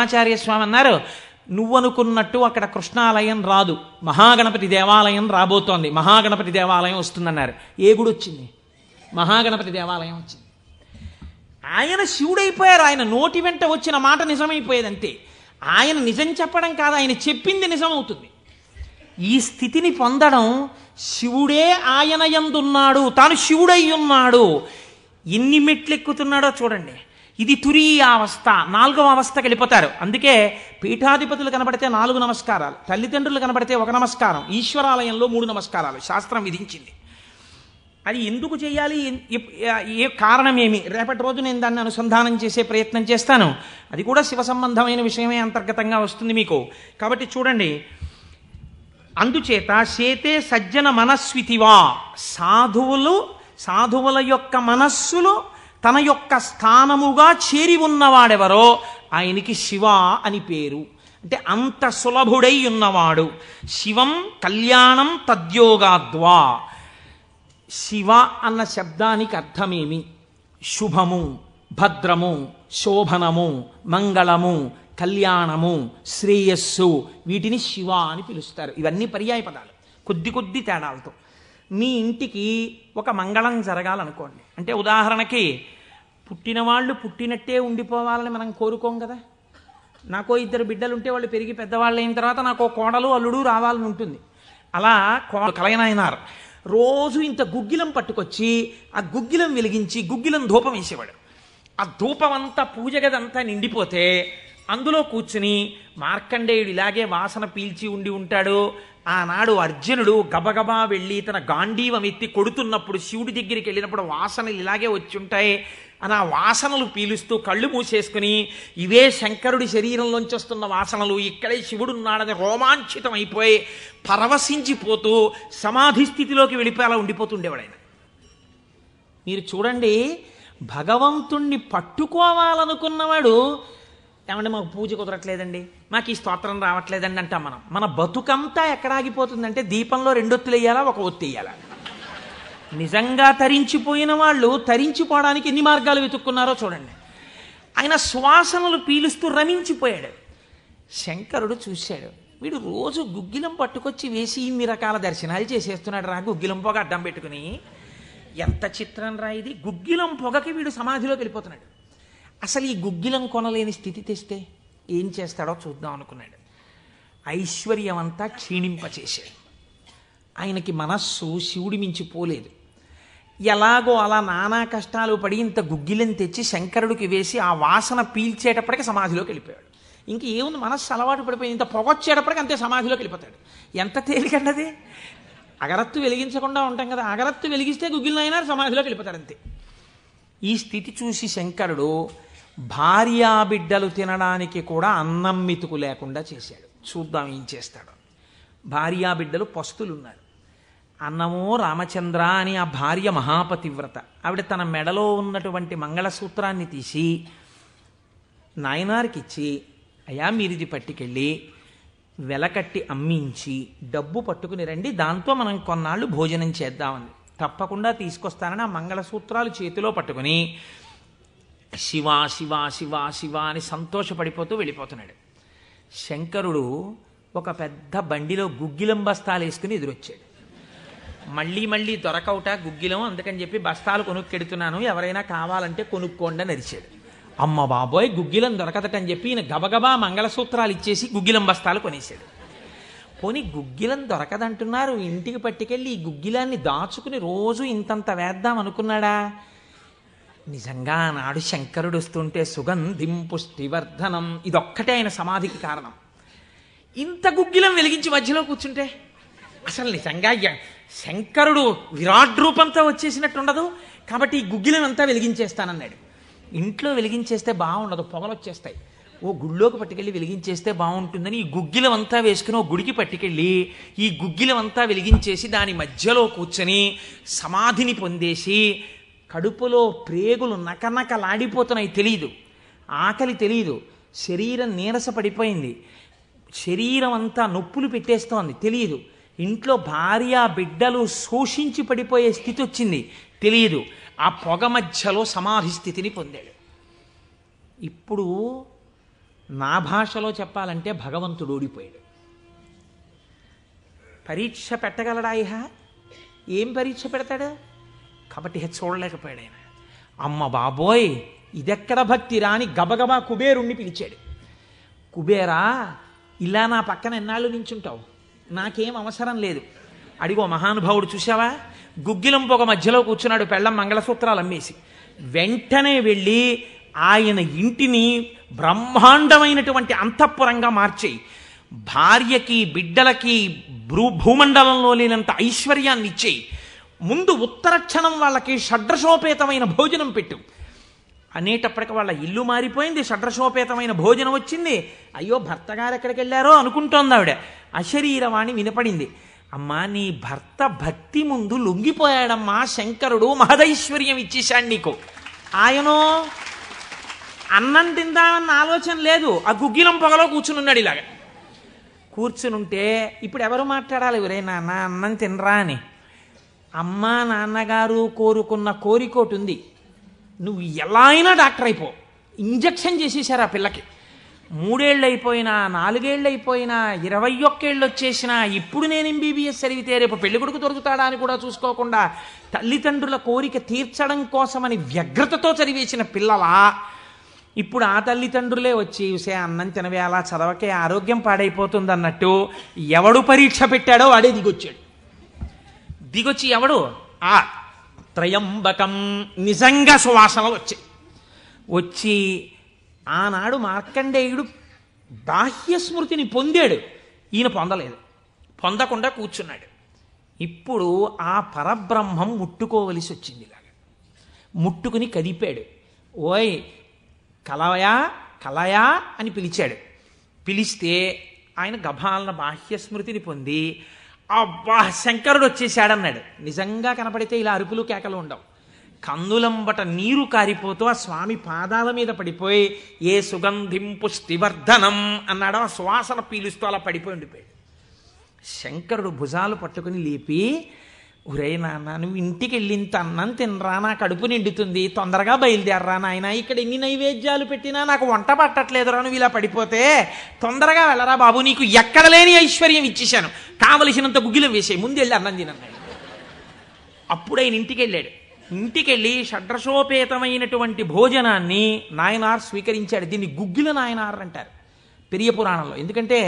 ఆచార్య స్వామి అన్నారు, నువ్వనుకున్నట్టు అక్కడ కృష్ణాలయం రాదు, మహాగణపతి దేవాలయం రాబోతోంది, మహాగణపతి దేవాలయం వస్తుందన్నారు. ఏ గుడి వచ్చింది? మహాగణపతి దేవాలయం వచ్చింది. ఆయన శివుడైపోయారు. ఆయన నోటి వెంట వచ్చిన మాట నిజమైపోయేది అంతే. ఆయన నిజం చెప్పడం కాదు, ఆయన చెప్పింది నిజమవుతుంది. ఈ స్థితిని పొందడం, శివుడే ఆయన యందున్నాడు, తాను శివుడై ఉన్నాడు, ఎన్ని మెట్లు ఎక్కుతున్నాడో చూడండి. ఇది తురీయ అవస్థ. 4వ అవస్థకి వెళ్ళిపోతారు. అందుకే పీఠాధిపతులు కనబడితే 4 నమస్కారాలు, తల్లిదండ్రులు కనబడితే 1 నమస్కారం, ఈశ్వరాలయంలో 3 నమస్కారాలు శాస్త్రం విధించింది. అది ఎందుకు చేయాలి, ఏ కారణం ఏమి, రేపటి రోజు నేను దాన్ని అనుసంధానం చేసే ప్రయత్నం చేస్తాను. అది కూడా శివ సంబంధమైన విషయమే అంతర్గతంగా వస్తుంది మీకు. కాబట్టి చూడండి, అందుచేత చేతే సజ్జన మనస్వితివా, సాధువుల యొక్క మనస్సులు తన యొక్క స్థానముగా చేరి ఉన్నవాడెవరో ఆయనకి శివ అని పేరు. అంటే అంత సులభుడై ఉన్నవాడు. శివం కళ్యాణం తద్యోగాద్వా. శివ అన్న శబ్దానికి అర్థమేమి? శుభము, భద్రము, శోభనము, మంగళము, కళ్యాణము, శ్రేయస్సు, వీటిని శివ అని పిలుస్తారు. ఇవన్నీ పర్యాయ పదాలు, కొద్ది తేడాలతో. మీ ఇంటికి ఒక మంగళం జరగాలనుకోండి, అంటే ఉదాహరణకి పుట్టినవాళ్ళు పుట్టినట్టే ఉండిపోవాలని మనం కోరుకోం కదా. నాకో 2 బిడ్డలు ఉంటే వాళ్ళు పెరిగి పెద్దవాళ్ళు అయిన తర్వాత నాకు కోడలు అల్లుడు రావాలని ఉంటుంది. అలా కలయనాయనారు రోజు ఇంత గుగ్గిలం పట్టుకొచ్చి ఆ గుగ్గిలం వెలిగించి గుగ్గిలం ధూపం వేసేవాడు. ఆ ధూపం అంతా పూజ గదంతా నిండిపోతే అందులో కూర్చుని మార్కండేయుడు ఇలాగే వాసన పీల్చి ఉంటాడు. ఆనాడు అర్జునుడు గబగబా వెళ్ళి తన గాంధీవం ఎత్తి కొడుతున్నప్పుడు శివుడి దగ్గరికి వెళ్ళినప్పుడు వాసనలు ఇలాగే వచ్చి ఉంటాయి అని ఆ వాసనలు పీలుస్తూ కళ్ళు మూసేసుకుని, ఇవే శంకరుడి శరీరంలోంచి వస్తున్న వాసనలు, ఇక్కడే శివుడు ఉన్నాడని రోమాంచితం అయిపోయి పరవశించిపోతూ సమాధి స్థితిలోకి వెళ్ళిపోయేలా ఉండిపోతుండేవాడు ఆయన. మీరు చూడండి, భగవంతుణ్ణి పట్టుకోవాలనుకున్నవాడు, ఏమంటే మాకు పూజ కుదరట్లేదండి, మాకు ఈ స్తోత్రం రావట్లేదండి అంటాం మనం. మన బతుకంతా ఎక్కడ ఆగిపోతుందంటే దీపంలో 2 ఒత్తులు వేయాలా, 1 ఒత్తి వేయాలా. నిజంగా తరించిపోయిన వాళ్ళు తరించిపోవడానికి ఎన్ని మార్గాలు వెతుక్కున్నారో చూడండి. ఆయన శ్వాసనలు పీలుస్తూ రమించిపోయాడు. శంకరుడు చూశాడు, వీడు రోజు గుగ్గిలం పట్టుకొచ్చి వేసి ఇన్ని రకాల దర్శనాలు చేసేస్తున్నాడు రా, గుగ్గిలం పొగ అడ్డం పెట్టుకుని. ఎంత చిత్రం రా ఇది. గుగ్గిలం పొగకి వీడు సమాధిలోకి వెళ్ళిపోతున్నాడు. అసలు ఈ గుగ్గిలం కొనలేని స్థితి తెస్తే ఏం చేస్తాడో చూద్దాం అనుకున్నాడు. ఐశ్వర్యం అంతా క్షీణింపచేశాడు. ఆయనకి మనస్సు శివుడి మించి పోలేదు. ఎలాగో అలా నానా కష్టాలు పడి ఇంత గుగ్గిలం తెచ్చి శంకరుడికి వేసి ఆ వాసన పీల్చేటప్పటికి సమాధిలోకి వెళ్ళిపోయాడు. ఇంక ఏముంది, మనస్సు అలవాటు పడిపోయి ఇంత పొగొచ్చేటప్పటికి అంతే సమాధిలోకి వెళ్ళిపోతాడు. ఎంత తేలికండది. అగరత్తు వెలిగించకుండా ఉంటాం కదా, అగరత్తు వెలిగిస్తే గుగ్గిలం అయినా సమాధిలోకి వెళ్ళిపోతాడు అంతే. ఈ స్థితి చూసి శంకరుడు భార్యాబిడ్డలు తినడానికి కూడా అన్నం మెతుకు లేకుండా చేశాడు. చూద్దాం ఏం చేస్తాడు. భార్యాబిడ్డలు పస్తులున్నారు. అన్నమో రామచంద్ర అని ఆ భార్య మహాపతివ్రత. ఆవిడ తన మెడలో ఉన్నటువంటి మంగళసూత్రాన్ని తీసి నాయనారికి ఇచ్చి, అయ్యా మీరు ఇది పట్టుకెళ్ళి వెలకట్టి అమ్మించి డబ్బు పట్టుకుని రండి, దాంతో మనం కొన్నాళ్ళు భోజనం చేద్దామని. తప్పకుండా తీసుకొస్తానని ఆ మంగళసూత్రాలు చేతిలో పట్టుకుని శివ శివ శివ శివ అని సంతోషపడిపోతూ వెళ్ళిపోతున్నాడు. శంకరుడు ఒక పెద్ద బండిలో గుగ్గిలం బస్తాలు వేసుకుని ఎదురొచ్చాడు. మళ్ళీ దొరకవుట గుగ్గిలం, అందుకని చెప్పి బస్తాలు కొనుక్కెడుతున్నాను, ఎవరైనా కావాలంటే కొనుక్కోండి అని అరిచాడు. అమ్మ బాబోయ్, గుగ్గిలం దొరకదటని చెప్పి ఈయన గబగబా మంగళసూత్రాలు ఇచ్చేసి గుగ్గిలం బస్తాలు కొనేశాడు. పోనీ గుగ్గిలం దొరకదంటున్నారు, ఇంటికి పట్టుకెళ్ళి ఈ గుగ్గిలాన్ని దాచుకుని రోజు ఇంతంత వేద్దాం అనుకున్నాడా? నిజంగా నాడు శంకరుడు వస్తుంటే సుగంధిం పుష్టివర్ధనం, ఇదొక్కటే ఆయన సమాధికి కారణం. ఇంత గుగ్గిలం వెలిగించి మధ్యలో కూర్చుంటే అసలు నిజంగా శంకరుడు విరాట్ రూపంతో వచ్చేసినట్టుండదు. కాబట్టి ఈ గుగ్గిలం అంతా వెలిగించేస్తానన్నాడు. ఇంట్లో వెలిగించేస్తే బాగుండదు, పొగలు వచ్చేస్తాయి. ఓ గుళ్ళోకి పట్టుకెళ్ళి వెలిగించేస్తే బాగుంటుందని ఈ గుగ్గిలం అంతా వేసుకుని ఓ గుడికి పట్టుకెళ్ళి ఈ గుగ్గిలం అంతా వెలిగించేసి దాని మధ్యలో కూర్చొని సమాధిని పొందేసి, కడుపులో ప్రేగులు నకనకలాడిపోతున్నాయి, తెలియదు, ఆకలి తెలియదు, శరీరం నీరస పడిపోయింది, శరీరం అంతా నొప్పులు పెట్టేస్తోంది, తెలియదు, ఇంట్లో భార్య బిడ్డలు శోషించి పడిపోయే స్థితి వచ్చింది, తెలియదు. ఆ పొగ మధ్యలో సమాధి స్థితిని పొందాడు. ఇప్పుడు నా భాషలో చెప్పాలంటే భగవంతుడు ఓడిపోయాడు. పరీక్ష పెట్టగలడా ఇహ? ఏం పరీక్ష పెడతాడు? కాబట్టి చూడలేకపోయాడు ఆయన. అమ్మ బాబోయ్, ఇదెక్కడ భక్తిరా అని గబగబా కుబేరుణ్ణి పిలిచాడు. కుబేరా, ఇలా నా పక్కన ఎన్నాళ్ళు నించుంటావు? నాకేం అవసరం లేదు. అడిగో మహానుభావుడు చూసావా, గుగ్గిలం పొగ మధ్యలో కూర్చున్నాడు పెళ్ళం మంగళసూత్రాలు అమ్మేసి. వెంటనే వెళ్ళి ఆయన ఇంటిని బ్రహ్మాండమైనటువంటి అంతఃపురంగా మార్చేయి, భార్యకి బిడ్డలకి భూమండలంలో లేనంత ఐశ్వర్యాన్ని ఇచ్చేయి, ముందు ఉత్తరక్షణం వాళ్ళకి షడ్రశోపేతమైన భోజనం పెట్టు అనేటప్పటికి వాళ్ళ ఇల్లు మారిపోయింది, షడ్రశోపేతమైన భోజనం వచ్చింది. అయ్యో భర్త గారు ఎక్కడికి వెళ్ళారో అనుకుంటోంది ఆవిడ. అశరీరవాణి వినపడింది. అమ్మా, నీ భర్త భక్తి ముందు లొంగిపోయాడమ్మా, శంకరుడు మహదైశ్వర్యం ఇచ్చేశాడు నీకు. ఆయనో అన్నం తిందామన్న ఆలోచన లేదు, ఆ గుగ్గిలం పొగలో కూర్చునున్నాడు. ఇలాగ కూర్చునుంటే ఇప్పుడు ఎవరు మాట్లాడాలి? ఒరే నాన్న అన్నం తినరా అని. అమ్మా నాన్నగారు కోరుకున్న కోరికోటి ఉంది, నువ్వు ఎలా అయినా డాక్టర్ అయిపో. ఇంజక్షన్ చేసేసారు ఆ పిల్లకి. 3 ఏళ్ళు అయిపోయినా, 4 ఏళ్ళు అయిపోయినా, 21 ఏళ్ళు వచ్చేసినా, ఇప్పుడు నేను MBBS చదివితే రేపు పెళ్లి కొడుకు దొరుకుతాడా అని కూడా చూసుకోకుండా తల్లిదండ్రుల కోరిక తీర్చడం కోసమని వ్యగ్రతతో చదివేసిన పిల్లలా ఇప్పుడు ఆ తల్లిదండ్రులే వచ్చి చూసే అన్నం తినవే, అలా చదవకే ఆరోగ్యం పాడైపోతుంది అన్నట్టు ఎవడు పరీక్ష పెట్టాడో వాడే దిగొచ్చాడు. దిగొచ్చి ఎవడు? ఆ త్రయంబకం నిజంగా సువాసనలు వచ్చి ఆనాడు మార్కండేయుడు బాహ్య స్మృతిని పొందాడు, ఈయన పొందలేదు. పొందకుండా కూర్చున్నాడు. ఇప్పుడు ఆ పరబ్రహ్మం ముట్టుకోవలసి వచ్చింది. ఇలాగా ముట్టుకుని కదిపాడు. ఓయ్ కలయా కలయా అని పిలిచాడు. పిలిస్తే ఆయన గభాలన బాహ్య స్మృతిని పొంది అబ్బా శంకరుడు వచ్చేసాడన్నాడు. నిజంగా కనపడితే ఇలా అరుపులు కేకలు ఉండవు. కందులంబట నీరు కారిపోతూ ఆ స్వామి పాదాల మీద పడిపోయి ఏ సుగంధిం పుష్టివర్ధనం అన్నాడో ఆ సువాసన పీలుస్తూ అలా పడిపోయి ఉండిపోయాడు. శంకరుడు భుజాలు పట్టుకుని లేపి, ఒరే నాన్న, నువ్వు ఇంటికి వెళ్ళింత అన్నం తినరా, నా కడుపు నిండుతుంది, తొందరగా బయలుదేరరా నాయన, ఇక్కడ ఎన్ని నైవేద్యాలు పెట్టినా నాకు వంట పట్టట్లేదురా, నువ్వు ఇలా పడిపోతే తొందరగా వెళ్ళరా బాబు, నీకు ఎక్కడ లేని ఐశ్వర్యం ఇచ్చేశాను, కావలసినంత గుగ్గిలం వేసేయి, ముందు వెళ్ళి అన్నం తినన్నాడు. అప్పుడు ఆయన ఇంటికి వెళ్ళాడు. ఇంటికెళ్ళి షడ్రశోపేతమైనటువంటి భోజనాన్ని నాయనార్ స్వీకరించాడు. దీన్ని గుగ్గిల నాయనార్ అంటారు పెరియ పురాణంలో. ఎందుకంటే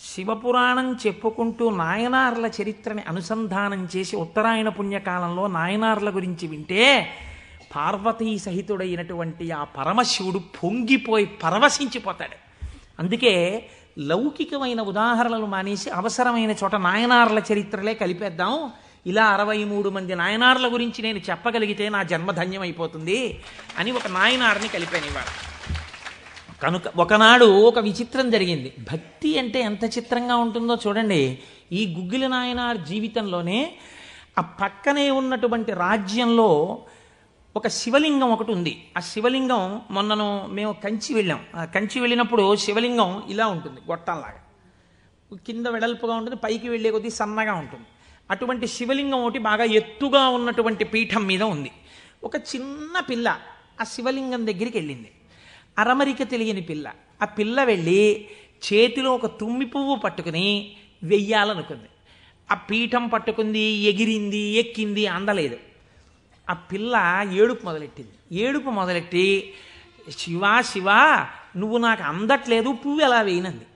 శివపురాణం చెప్పుకుంటూ నాయనార్ల చరిత్రని అనుసంధానం చేసి ఉత్తరాయణ పుణ్యకాలంలో నాయనార్ల గురించి వింటే పార్వతీ సహితుడైనటువంటి ఆ పరమశివుడు పొంగిపోయి పరవశించిపోతాడు. అందుకే లౌకికమైన ఉదాహరణలు మానేసి అవసరమైన చోట నాయనార్ల చరిత్రలే కలిపేద్దాం. ఇలా 63 మంది నాయనార్ల గురించి నేను చెప్పగలిగితే నా జన్మధన్యమైపోతుంది అని ఒక నాయనార్ని కలిపాను ఇవాళ. కనుక ఒకనాడు ఒక విచిత్రం జరిగింది. భక్తి అంటే ఎంత చిత్రంగా ఉంటుందో చూడండి. ఈ గుగ్గిల నాయనార్ జీవితంలోనే ఆ పక్కనే ఉన్నటువంటి రాజ్యంలో ఒక శివలింగం ఒకటి ఉంది. ఆ శివలింగం మొన్నను మేము కంచి వెళ్ళాం. కంచి వెళ్ళినప్పుడు శివలింగం ఇలా ఉంటుంది, గొట్టంలాగా కింద వెడల్పుగా ఉంటుంది, పైకి వెళ్ళే కొద్దీ సన్నగా ఉంటుంది. అటువంటి శివలింగం ఒకటి బాగా ఎత్తుగా ఉన్నటువంటి పీఠం మీద ఉంది. ఒక చిన్న పిల్ల ఆ శివలింగం దగ్గరికి వెళ్ళింది. అరమరిక తెలియని పిల్ల. ఆ పిల్ల వెళ్ళి చేతిలో ఒక తుమ్మి పువ్వు పట్టుకుని వెయ్యాలనుకుంది. ఆ పీఠం పట్టుకుంది, ఎగిరింది, ఎక్కింది, అందలేదు. ఆ పిల్ల ఏడుపు మొదలెట్టింది. ఏడుపు మొదలెట్టి శివా శివా నువ్వు నాకు అందట్లేదు, పువ్వు ఎలా వేయనంది.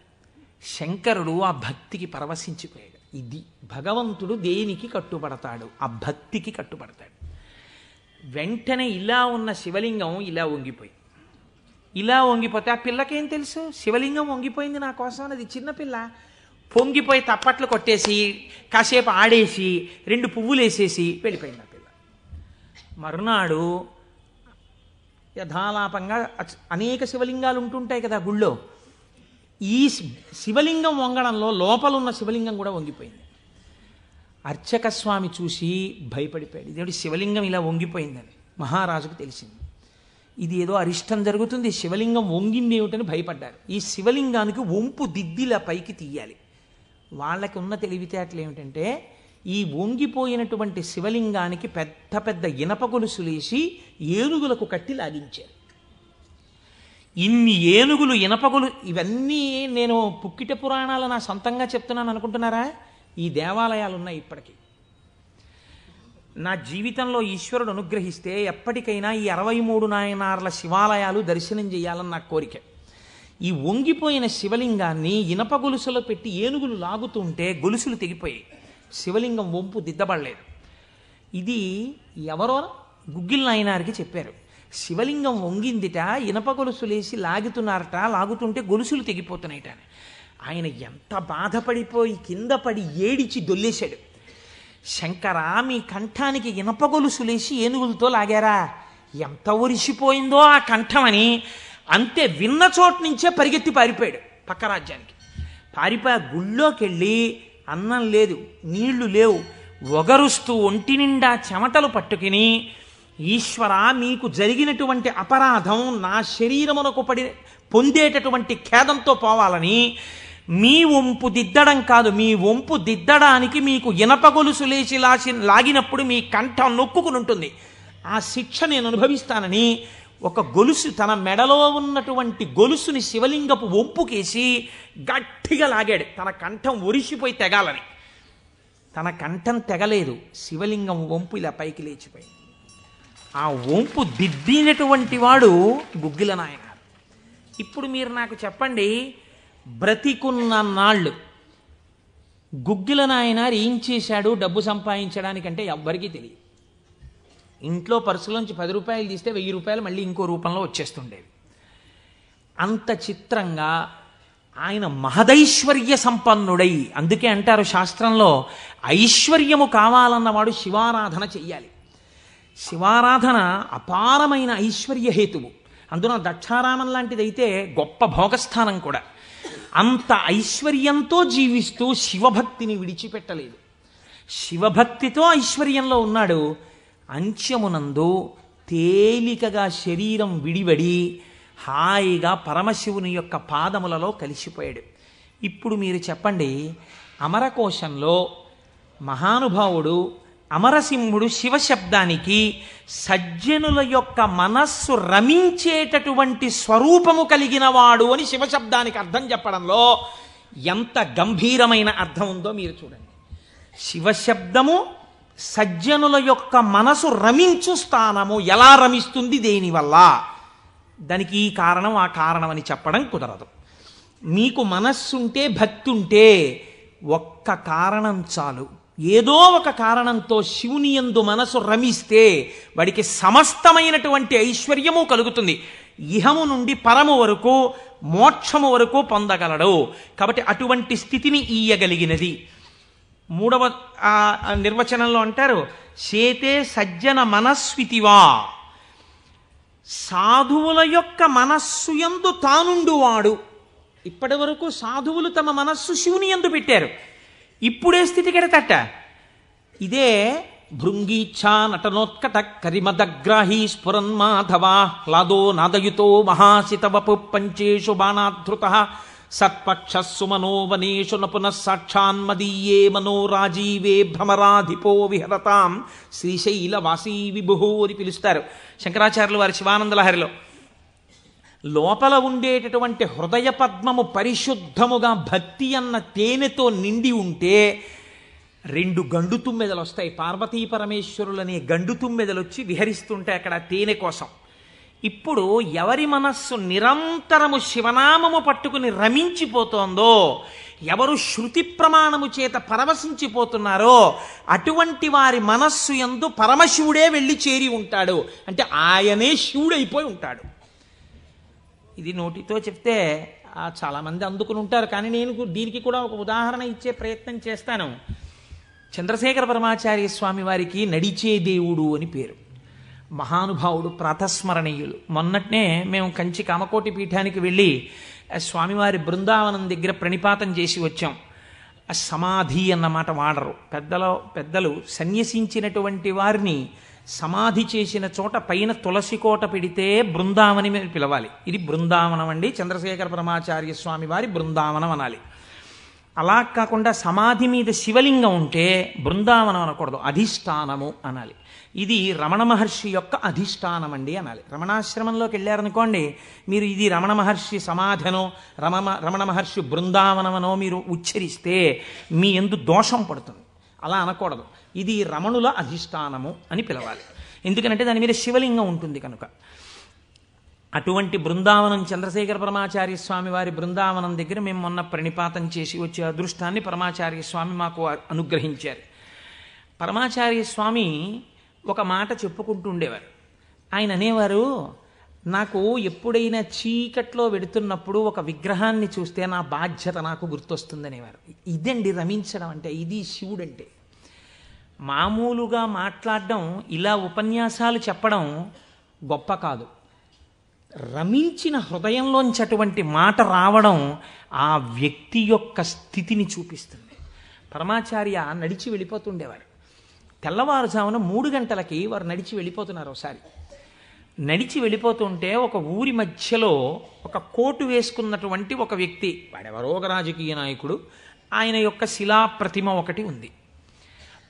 శంకరుడు ఆ భక్తికి పరవశించిపోయాడు. ఇది భగవంతుడు దేనికి కట్టుబడతాడు? ఆ భక్తికి కట్టుబడతాడు. వెంటనే ఇలా ఉన్న శివలింగం ఇలా వంగిపోతే ఆ పిల్లకేం తెలుసు? శివలింగం వంగిపోయింది నా కోసం అన్నది. చిన్నపిల్ల పొంగిపోయి తప్పట్లు కొట్టేసి కాసేపు ఆడేసి 2 పువ్వులు వేసేసి వెళ్ళిపోయింది ఆ పిల్ల. మరునాడు యథాలాపంగా అనేక శివలింగాలు ఉంటుంటాయి కదా గుళ్ళో. ఈ శివలింగం వంగడంలో లోపలున్న శివలింగం కూడా వంగిపోయింది. అర్చక స్వామి చూసి భయపడిపోయాడు. ఇదేమిటి శివలింగం ఇలా వంగిపోయిందని మహారాజుకు తెలిసింది. ఇది ఏదో అరిష్టం జరుగుతుంది, శివలింగం వంగింది ఏమిటని భయపడ్డారు. ఈ శివలింగానికి వంపు దిద్దిలా పైకి తీయాలి. వాళ్ళకి ఉన్న తెలివితేటలు ఏమిటంటే ఈ వంగిపోయినటువంటి శివలింగానికి పెద్ద పెద్ద ఇనప గొలుసులేసి ఏనుగులకు కట్టి లాగించారు. ఇన్ని ఏనుగులు ఇనపగులు, ఇవన్నీ నేను పుక్కిట పురాణాలు నా సొంతంగా చెప్తున్నాను అనుకుంటున్నారా? ఈ దేవాలయాలు ఉన్నాయి ఇప్పటికీ. నా జీవితంలో ఈశ్వరుడు అనుగ్రహిస్తే ఎప్పటికైనా ఈ 63 నాయనార్ల శివాలయాలు దర్శనం చేయాలని నా కోరిక. ఈ వంగిపోయిన శివలింగాన్ని ఇనప గొలుసులో పెట్టి ఏనుగులు లాగుతుంటే గొలుసులు తెగిపోయాయి, శివలింగం వంపు దిద్దబడలేదు. ఇది ఎవరో గుగ్గిల్ నాయనారికి చెప్పారు. శివలింగం వంగిందిట, ఇనప గొలుసులేసి లాగుతున్నారట, లాగుతుంటే గొలుసులు తెగిపోతున్నాయిట. ఆయన ఎంత బాధపడిపోయి కింద పడి ఏడిచి దొల్లేశాడు. శంకరా, మీ కంఠానికి ఇనప గొలుసులేసి ఏనుగులతో లాగారా? ఎంత ఒరిసిపోయిందో ఆ కంఠమని. అంతే, విన్న చోటు నుంచే పరిగెత్తి పారిపోయాడు పక్క రాజ్యానికి. పారిపోయి గుళ్ళోకి వెళ్ళి అన్నం లేదు, నీళ్లు లేవు, ఒగరుస్తూ ఒంటి నిండా చెమటలు పట్టుకుని, ఈశ్వర, మీకు జరిగినటువంటి అపరాధం నా శరీరమునకు పొందేటటువంటి ఖేదంతో పోవాలని మీ వంపు దిద్దడం కాదు, మీ వంపు దిద్దడానికి మీకు ఇనప గొలుసు లేచి లాగినప్పుడు మీ కంఠం నొక్కుకుని ఉంటుంది, ఆ శిక్ష నేను అనుభవిస్తానని ఒక గొలుసు, తన మెడలో ఉన్నటువంటి గొలుసుని శివలింగపు వంపుకేసి గట్టిగా లాగాడు, తన కంఠం ఒరిసిపోయి తెగాలని. తన కంఠం తెగలేదు, శివలింగం వంపు ఇలా పైకి లేచిపోయింది. ఆ వంపు దిద్దినటువంటి వాడు గుగ్గిల నాయన. ఇప్పుడు మీరు నాకు చెప్పండి, బ్రతికున్న నాళ్ళు గుగ్గిల నాయనారు ఏం చేశాడు డబ్బు సంపాదించడానికంటే ఎవ్వరికీ తెలియదు. ఇంట్లో పర్సులోంచి 10 రూపాయలు తీస్తే 1000 రూపాయలు మళ్ళీ ఇంకో రూపంలో వచ్చేస్తుండేవి. అంత చిత్రంగా ఆయన మహదైశ్వర్య సంపన్నుడై, అందుకే అంటారు శాస్త్రంలో, ఐశ్వర్యము కావాలన్నవాడు శివారాధన చెయ్యాలి. శివారాధన అపారమైన ఐశ్వర్య హేతువు. అందున దక్షారామం లాంటిదైతే గొప్ప భోగస్థానం కూడా. అంత ఐశ్వర్యంతో జీవిస్తూ శివభక్తిని విడిచిపెట్టలేదు. శివభక్తితో ఐశ్వర్యంలో ఉన్నాడు. అంత్యమునందు తేలికగా శరీరం విడివడి హాయిగా పరమశివుని యొక్క పాదములలో కలిసిపోయాడు. ఇప్పుడు మీరు చెప్పండి, అమరకోశంలో మహానుభావుడు అమరసింహుడు శివశబ్దానికి సజ్జనుల యొక్క మనస్సు రమించేటటువంటి స్వరూపము కలిగిన వాడు అని శివశబ్దానికి అర్థం చెప్పడంలో ఎంత గంభీరమైన అర్థం ఉందో మీరు చూడండి. శివశబ్దము సజ్జనుల యొక్క మనసు రమించు స్థానము. ఎలా రమిస్తుంది, దేనివల్ల? దానికి ఈ కారణం ఆ కారణం అని చెప్పడం కుదరదు. మీకు మనస్సుంటే, భక్తి ఉంటే ఒక్క కారణం చాలు. ఏదో ఒక కారణంతో శివుని యందు మనసు రమిస్తే వాడికి సమస్తమైనటువంటి ఐశ్వర్యము కలుగుతుంది. ఇహము నుండి పరము వరకు, మోక్షము వరకు పొందగలడు. కాబట్టి అటువంటి స్థితిని ఇయ్యగలిగినది. 3వ నిర్వచనంలో అంటారు, చేతే సజ్జన మనస్వితివా. సాధువుల యొక్క మనస్సు యందు తానుండువాడు. ఇప్పటి వరకు సాధువులు తమ మనస్సు శివుని యందు పెట్టారు. ఇప్పుడే స్థితి కెడతట. ఇదే భృంగీచ్ఛా నటనోత్కట కరిమదగ్రాహీ స్ఫురన్మాధవ హ్లాదో నాదయుతో మహాసితవపు పంచేషు బాణాధృత సత్పక్షస్సు మనోవనేషు నపునః సాక్షాన్మదీయే మనోరాజీవే భ్రమరాధిపో విహరతాం శ్రీశైలవాసీ విభుః అని పిలుస్తారు శంకరాచార్యులు వారి శివానందలహరిలో. లోపల ఉండేటటువంటి హృదయ పద్మము పరిశుద్ధముగా భక్తి అన్న తేనెతో నిండి ఉంటే 2 గండు తుమ్మెదలు వస్తాయి. పార్వతీ పరమేశ్వరులనే గండు తుమ్మెదలు వచ్చి విహరిస్తుంటే అక్కడ తేనె కోసం. ఇప్పుడు ఎవరి మనస్సు నిరంతరము శివనామము పట్టుకుని రమించిపోతోందో, ఎవరు శృతి ప్రమాణము చేత పరవశించిపోతున్నారో అటువంటి వారి మనస్సు యందు పరమశివుడే వెళ్ళి చేరి ఉంటాడు. అంటే ఆయనే శివుడైపోయి ఉంటాడు. ఇది నోటితో చెప్తే చాలామంది అందుకుని ఉంటారు, కానీ నేను దీనికి కూడా ఒక ఉదాహరణ ఇచ్చే ప్రయత్నం చేస్తాను. చంద్రశేఖర పరమాచార్య స్వామి వారికి నడిచే దేవుడు అని పేరు. మహానుభావుడు, ప్రాతస్మరణీయులు. మొన్నట్నే మేము కంచి కామకోటి పీఠానికి వెళ్ళి స్వామివారి బృందావనం దగ్గర ప్రణిపాతం చేసి వచ్చాం. సమాధి అన్నమాట వాడరు పెద్దలు. సన్యసించినటువంటి వారిని సమాధి చేసిన చోట పైన తులసి కోట పెడితే బృందావని మీద పిలవాలి. ఇది బృందావనం అండి, చంద్రశేఖర పరమాచార్య స్వామి వారి బృందావనం అనాలి. అలా కాకుండా సమాధి మీద శివలింగం ఉంటే బృందావనం అనకూడదు, అధిష్టానము అనాలి. ఇది రమణ మహర్షి యొక్క అధిష్టానం అండి అనాలి. రమణాశ్రమంలోకి వెళ్ళారనుకోండి, మీరు ఇది రమణ మహర్షి సమాధనో రమణ మహర్షి బృందావనమనో మీరు ఉచ్చరిస్తే మీ యందు దోషం పడుతుంది. అలా అనకూడదు. ఇది రమణుల అధిష్టానము అని పిలవాలి. ఎందుకంటే దాని మీద శివలింగం ఉంటుంది కనుక. అటువంటి బృందావనం చంద్రశేఖర పరమాచార్య స్వామి వారి బృందావనం దగ్గర మేము మొన్న ప్రణిపాతం చేసి వచ్చే అదృష్టాన్ని పరమాచార్య స్వామి మాకు అనుగ్రహించారు. పరమాచార్య స్వామి ఒక మాట చెప్పుకుంటూ ఉండేవారు. ఆయన అనేవారు, నాకు ఎప్పుడైనా చీకట్లో వెడుతున్నప్పుడు ఒక విగ్రహాన్ని చూస్తే నా బాధ్యత నాకు గుర్తొస్తుందనేవారు. ఇదండి రమించడం అంటే, ఇది శివుడంటే. మామూలుగా మాట్లాడడం, ఇలా ఉపన్యాసాలు చెప్పడం గొప్ప కాదు. రమించిన హృదయంలోంచి అటువంటి మాట రావడం ఆ వ్యక్తి యొక్క స్థితిని చూపిస్తుంది. పరమాచార్య నడిచి వెళ్ళిపోతుండేవారు. తెల్లవారుజామున 3 గంటలకి వారు నడిచి వెళ్ళిపోతున్నారు. ఒకసారి నడిచి వెళ్ళిపోతుంటే ఒక ఊరి మధ్యలో ఒక కోటు వేసుకున్నటువంటి ఒక వ్యక్తి, వాడెవరో ఒక రాజకీయ నాయకుడు, ఆయన యొక్క శిలా ప్రతిమ ఒకటి ఉంది.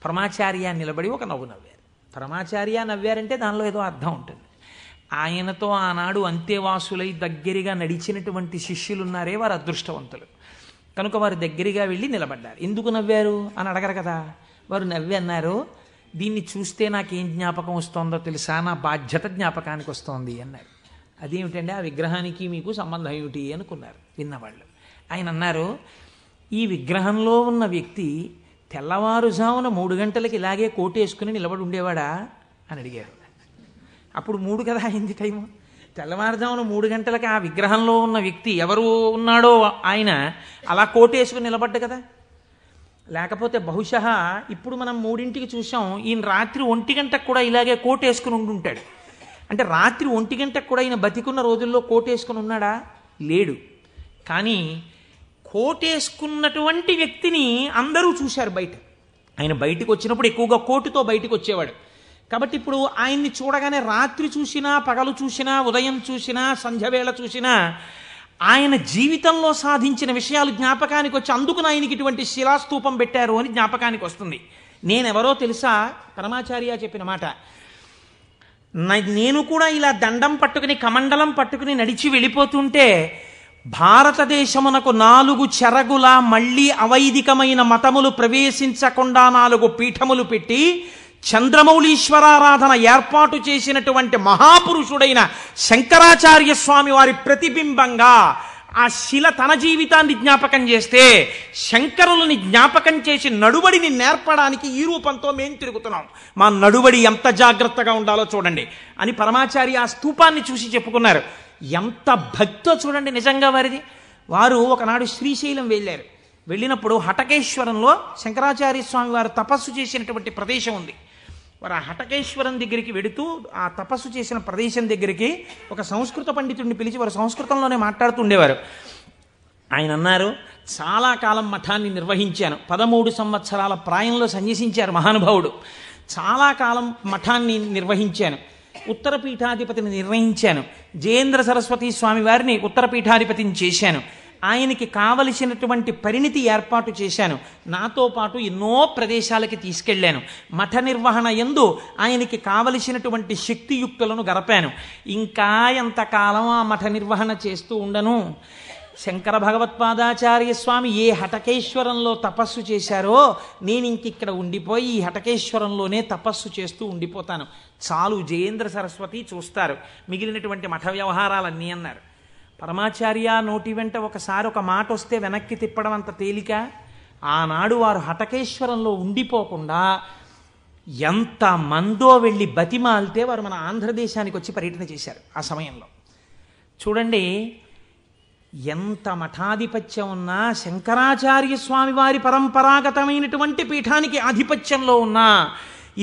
పరమాచార్య నిలబడి ఒక నవ్వు నవ్వారు. పరమాచార్య నవ్వారంటే దానిలో ఏదో అర్థం ఉంటుంది. ఆయనతో ఆనాడు అంతేవాసులై దగ్గరగా నడిచినటువంటి శిష్యులున్నారే, వారు అదృష్టవంతులు కనుక వారు దగ్గరగా వెళ్ళి నిలబడ్డారు. ఎందుకు నవ్వారు అని అడగరు కదా. వారు నవ్వి అన్నారు, దీన్ని చూస్తే నాకేం జ్ఞాపకం వస్తుందో తెలుసా, నా బాధ్యత జ్ఞాపకానికి వస్తోంది అన్నారు. అదేమిటండి, ఆ విగ్రహానికి మీకు సంబంధం ఏమిటి అనుకున్నారు విన్నవాళ్ళు. ఆయన అన్నారు, ఈ విగ్రహంలో ఉన్న వ్యక్తి తెల్లవారుజామున 3 గంటలకి ఇలాగే కోటు వేసుకుని నిలబడి ఉండేవాడా అని అడిగారు. అప్పుడు 3 కదా అయింది టైము. తెల్లవారుజామున 3 గంటలకి ఆ విగ్రహంలో ఉన్న వ్యక్తి ఎవరు ఉన్నాడో ఆయన అలా కోటు వేసుకుని నిలబడ్డ కదా. లేకపోతే బహుశా ఇప్పుడు మనం 3ంటికి చూసాం, ఈయన రాత్రి 1 గంటకు కూడా ఇలాగే కోటు వేసుకుని ఉండుంటాడు. అంటే రాత్రి 1 గంటకు కూడా ఈయన బతికున్న రోజుల్లో కోటు వేసుకుని ఉన్నాడా? లేడు. కానీ కోటేసుకున్నటువంటి వ్యక్తిని అందరూ చూశారు బయట. ఆయన బయటికి వచ్చినప్పుడు ఎక్కువగా కోటుతో బయటికి వచ్చేవాడు. కాబట్టి ఇప్పుడు ఆయన్ని చూడగానే రాత్రి చూసినా, పగలు చూసినా, ఉదయం చూసినా, సంధ్యవేళ చూసినా ఆయన జీవితంలో సాధించిన విషయాలు జ్ఞాపకానికి వచ్చి, అందుకు ఆయనకి ఇటువంటి శిలాస్తూపం పెట్టారు అని జ్ఞాపకానికి వస్తుంది. నేనెవరో తెలుసా? పరమాచార్య చెప్పిన మాట. నేను కూడా ఇలా దండం పట్టుకుని కమండలం పట్టుకుని నడిచి వెళ్ళిపోతుంటే భారతదేశమునకు 4 చెరగుల మళ్ళీ అవైదికమైన మతములు ప్రవేశించకుండా 4 పీఠములు పెట్టి చంద్రమౌళీశ్వరారాధన ఏర్పాటు చేసినటువంటి మహాపురుషుడైన శంకరాచార్య స్వామి వారి ప్రతిబింబంగా ఆ శిల తన జీవితాన్ని జ్ఞాపకం చేస్తే, శంకరులని జ్ఞాపకం చేసి నడువడిని నేర్పడానికి ఈ రూపంతో మేం తిరుగుతున్నాం. మా నడువడి ఎంత జాగ్రత్తగా ఉండాలో చూడండి అని పరమాచార్య ఆ స్తూపాన్ని చూసి చెప్పుకున్నారు. ఎంత భక్తో చూడండి నిజంగా వారిది. వారు ఒకనాడు శ్రీశైలం వెళ్ళారు. వెళ్ళినప్పుడు హటకేశ్వరంలో శంకరాచార్య స్వామి వారు తపస్సు చేసినటువంటి ప్రదేశం ఉంది. వారు ఆ హటకేశ్వరం దగ్గరికి వెడుతూ ఆ తపస్సు చేసిన ప్రదేశం దగ్గరికి ఒక సంస్కృత పండితుడిని పిలిచి వారు సంస్కృతంలోనే మాట్లాడుతుండేవారు. ఆయన అన్నారు, చాలా కాలం మఠాన్ని నిర్వహించాను. 13 సంవత్సరాల ప్రాయంలో సన్యసించారు మహానుభావుడు. చాలా కాలం మఠాన్ని నిర్వహించాను. ఉత్తర పీఠాధిపతిని నిర్ణయించాను. జయేంద్ర సరస్వతి స్వామి వారిని ఉత్తర పీఠాధిపతిని చేశాను. ఆయనకి కావలసినటువంటి పరిణితి ఏర్పాటు చేశాను. నాతో పాటు ఎన్నో ప్రదేశాలకి తీసుకెళ్లాను. మఠ నిర్వహణ యందు ఆయనకి కావలసినటువంటి శక్తియుక్తులను గరపాను. ఇంకా ఎంతకాలం ఆ మఠ నిర్వహణ చేస్తూ ఉండను? శంకర భగవత్పాదాచార్య స్వామి ఏ హటకేశ్వరంలో తపస్సు చేశారో నేను ఇంకిక్కడ ఉండిపోయి ఈ హటకేశ్వరంలోనే తపస్సు చేస్తూ ఉండిపోతాను. చాలు, జయేంద్ర సరస్వతి చూస్తారు మిగిలినటువంటి మఠ వ్యవహారాలన్నీ అన్నారు. పరమాచార్య నోటి వెంట ఒకసారి ఒక మాట వస్తే వెనక్కి తిప్పడం అంత తేలిక? ఆనాడు వారు హటకేశ్వరంలో ఉండిపోకుండా ఎంత మందో వెళ్ళి బతిమాలితే వారు మన ఆంధ్రదేశానికి వచ్చి పర్యటన చేశారు. ఆ సమయంలో చూడండి, ఎంత మఠాధిపత్యం ఉన్నా, శంకరాచార్య స్వామి వారి పరంపరాగతమైనటువంటి పీఠానికి ఆధిపత్యంలో ఉన్నా,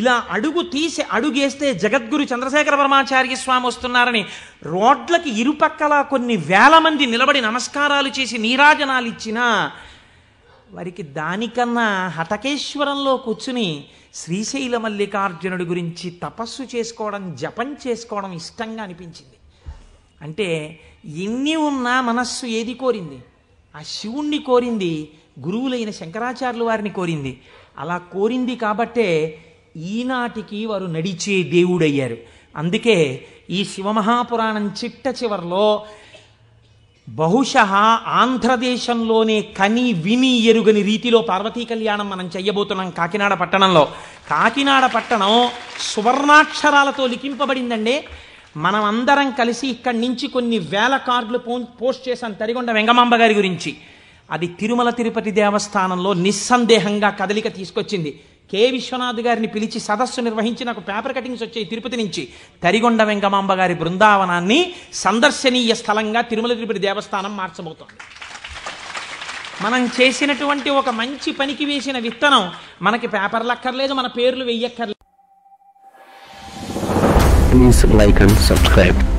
ఇలా అడుగు తీసి అడుగేస్తే జగద్గురు చంద్రశేఖర పరమాచార్య స్వామి వస్తున్నారని రోడ్లకి ఇరుపక్కల కొన్ని వేల మంది నిలబడి నమస్కారాలు చేసి నీరాజనాలు ఇచ్చినా వారికి దానికన్నా హటకేశ్వరంలో కూర్చుని శ్రీశైల మల్లికార్జునుడి గురించి తపస్సు చేసుకోవడం, జపం చేసుకోవడం ఇష్టంగా అనిపించింది. అంటే ఎన్ని ఉన్నా మనస్సు ఏది కోరింది? ఆ శివుణ్ణి కోరింది, గురువులైన శంకరాచార్యుల వారిని కోరింది. అలా కోరింది కాబట్టే ఈనాటికి వారు నడిచే దేవుడయ్యారు. అందుకే ఈ శివమహాపురాణం చిట్ట చివరిలో బహుశః ఆంధ్రదేశంలోనే కని విని ఎరుగని రీతిలో పార్వతీ కళ్యాణం మనం చెయ్యబోతున్నాం కాకినాడ పట్టణంలో. కాకినాడ పట్టణం సువర్ణాక్షరాలతో లిఖింపబడిందండి. మనం అందరం కలిసి ఇక్కడి నుంచి కొన్ని వేల కార్డులు పోస్ట్ చేశాం తరిగొండ వెంగమాంబ గారి గురించి. అది తిరుమల తిరుపతి దేవస్థానంలో నిస్సందేహంగా కదలిక తీసుకొచ్చింది. కె విశ్వనాథ్ గారిని పిలిచి సదస్సు నిర్వహించి నాకు పేపర్ కటింగ్స్ వచ్చాయి తిరుపతి నుంచి. తరిగొండ వెంగమాంబ గారి బృందావనాన్ని సందర్శనీయ స్థలంగా తిరుమల తిరుపతి దేవస్థానం మార్చబోతోంది. మనం చేసినటువంటి ఒక మంచి పనికి వేసిన విత్తనం మనకి పేపర్లు అక్కర్లేదు, మన పేర్లు వెయ్యక్కర్లేదు. Please like and subscribe.